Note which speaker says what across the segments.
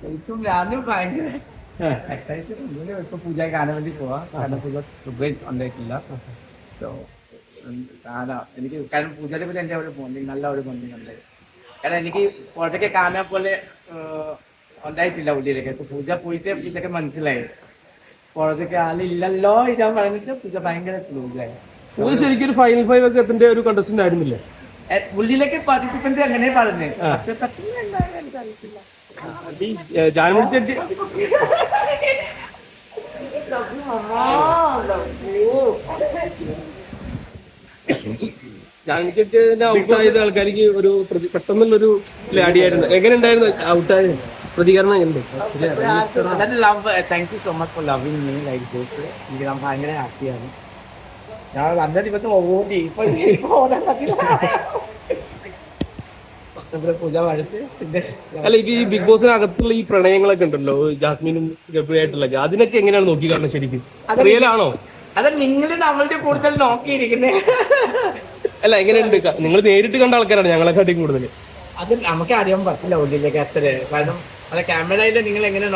Speaker 1: എനിക്കും ഞാനും ഭയങ്കര എക്സൈറ്റഡ് ഇപ്പൊ പൂജ കാണാൻ വേണ്ടി പോവാ. കാരണം പൂജ സുഖം ഉണ്ടായിട്ടില്ല. സോ കാണാം. എനിക്ക് കാരണം പൂജയെ പറ്റി എൻ്റെ ഒരു ബോണ്ടിങ് നല്ല ഒരു ബോണ്ടിങ് ഉണ്ട്. കാരണം എനിക്ക് പുറത്തൊക്കെ കാണാൻ പോലെ ഉണ്ടായിട്ടില്ല ഉള്ളിലേക്ക്. പൂജ പോയിട്ട് പൂജക്ക് മനസ്സിലായി പുറത്തൊക്കെ ആളില്ലല്ലോ ഇതാ പറഞ്ഞിട്ട് പൂജ ഭയങ്കര ക്ലോസായി.
Speaker 2: പൂജ ശരിക്കും ഒരു ഫൈനൽ 5 ഒക്കെ എത്തേണ്ട ഒരു കണ്ടസ്റ്റന്റ് ആയിരുന്നില്ലേ?
Speaker 1: ഉള്ളിലേക്ക് പാർട്ടിസിപ്പന്റ് അങ്ങനെ പറഞ്ഞേ.
Speaker 2: ജാൻമണി ചേച്ചി ജാൻമണി ചേച്ചിന്റെ ഔട്ടായത് ആൾക്കാർക്ക് ഒരു പെട്ടെന്നുള്ളൊരു അടിയായിരുന്നു. എങ്ങനെ ഉണ്ടായിരുന്നു ഔട്ടായ പ്രതികരണം?
Speaker 1: Thank you so much for loving me like this. എനിക്ക് ഞാൻ ഭയങ്കര ഹാപ്പിയാണ്. ഞാൻ വന്ന ദിവസം ഓടി പൂജ വഴച്ച്.
Speaker 2: അല്ല, ഈ ബിഗ് ബോസിനകത്തുള്ള ഈ പ്രണയങ്ങളൊക്കെ ഉണ്ടല്ലോ, ജാസ്മിനും ഗബ്രിയായിട്ടുള്ള, അതിനൊക്കെ എങ്ങനെയാണ് നോക്കി കാണുന്നത്? ശരിക്കും റിയലാണോ?
Speaker 1: അത് നിങ്ങൾ നമ്മളുടെ കൂടുതൽ നോക്കിയിരിക്കുന്നേ.
Speaker 2: അല്ല, എങ്ങനെയുണ്ട്? നിങ്ങൾ നേരിട്ട് കണ്ട ആൾക്കാരാണ് ഞങ്ങളെക്കാട്ടിയും കൂടുതൽ.
Speaker 1: അത് നമുക്ക് അറിയാൻ പറ്റില്ല ഉള്ളിലേക്ക് അത്ര. കാരണം അത് ക്യാമറയിൽ നിങ്ങൾ എങ്ങനെ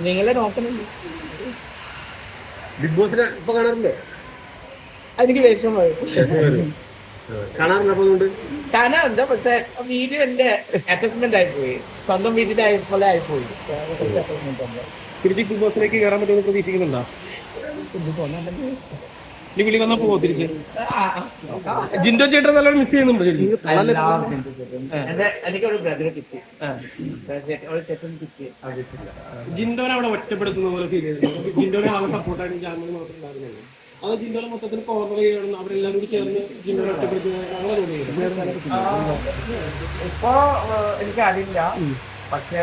Speaker 1: നിങ്ങളെ നോക്കുന്നുണ്ട്.
Speaker 2: ബിഗ് ബോസിനെ ഇപ്പൊ കാണാറുണ്ടോ?
Speaker 1: എനിക്ക് വിഷമം
Speaker 2: കാണാറുണ്ട്.
Speaker 1: കാണാറുണ്ട്. പക്ഷെ വീഡിയോ എന്റെ അറ്റാച്ച്മെന്റ് ആയിപ്പോയി. സ്വന്തം വീട്ടിന്റെ പോലെ ആയിപ്പോയി.
Speaker 2: തിരിച്ച് ബിഗ് ബോസിലേക്ക് കയറാൻ പറ്റുമെന്ന് പ്രതീക്ഷിക്കുന്നുണ്ടോ? ഈ വിളി വന്നാ പോവോ തിരിച്ച്? ജിൻഡോ ചേട്ടൻ നല്ലോണം മിസ് ചെയ്യുന്നുണ്ടോ?
Speaker 1: എനിക്കൊരു ബ്രദറെ കിട്ടി, ഒരു ചേട്ടൻ കിട്ടി.
Speaker 2: ജിൻഡോനെ അവിടെ ഒറ്റപ്പെടുത്തുന്ന പോലെ ഫീൽ ചെയ്തിട്ടുണ്ട്. ജിൻഡോനെ ആകെ സപ്പോർട്ടായിട്ട് ജാൻമണി മാത്രം ഉണ്ടായിരുന്നുള്ളൂ. അത് ജിൻഡോനെ മൊത്തത്തിൽ കോർണർ ചെയ്യണം, അവരെല്ലാവരും കൂടി ചേർന്ന് ജിൻഡോനെ ഒറ്റപ്പെടുത്തുന്നത് അങ്ങനെ തോന്നിയിരുന്നു.
Speaker 1: ഇപ്പോ എനിക്കറിയില്ല. പക്ഷെ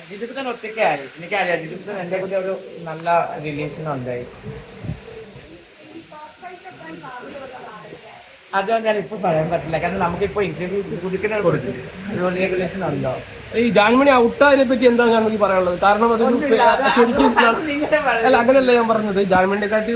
Speaker 1: ജിജുസൻ ഒറ്റയ്ക്കായി. എനിക്കറിയാം ജിജുസൻ എന്റെ കൂടെ ഒരു നല്ല റിലേഷൻ ഉണ്ടായി. അത് ഞാൻ ഇപ്പൊ പറയാൻ പറ്റില്ല. കാരണം നമുക്കിപ്പോ ഇന്റർവ്യൂസ് കൊടുക്കുന്ന ഒരു റെഗുലേഷൻ ഉണ്ടോ?
Speaker 2: ഈ ജാൻമണി ഔട്ടായതിനെ പറ്റി എന്താണ് ജാൻമണി പറയാനുള്ളത്? കാരണം അത് ശരിക്കും അല്ല, അങ്ങനെയല്ല ഞാൻ പറഞ്ഞത്. ജാൻമണിയെ കാട്ടി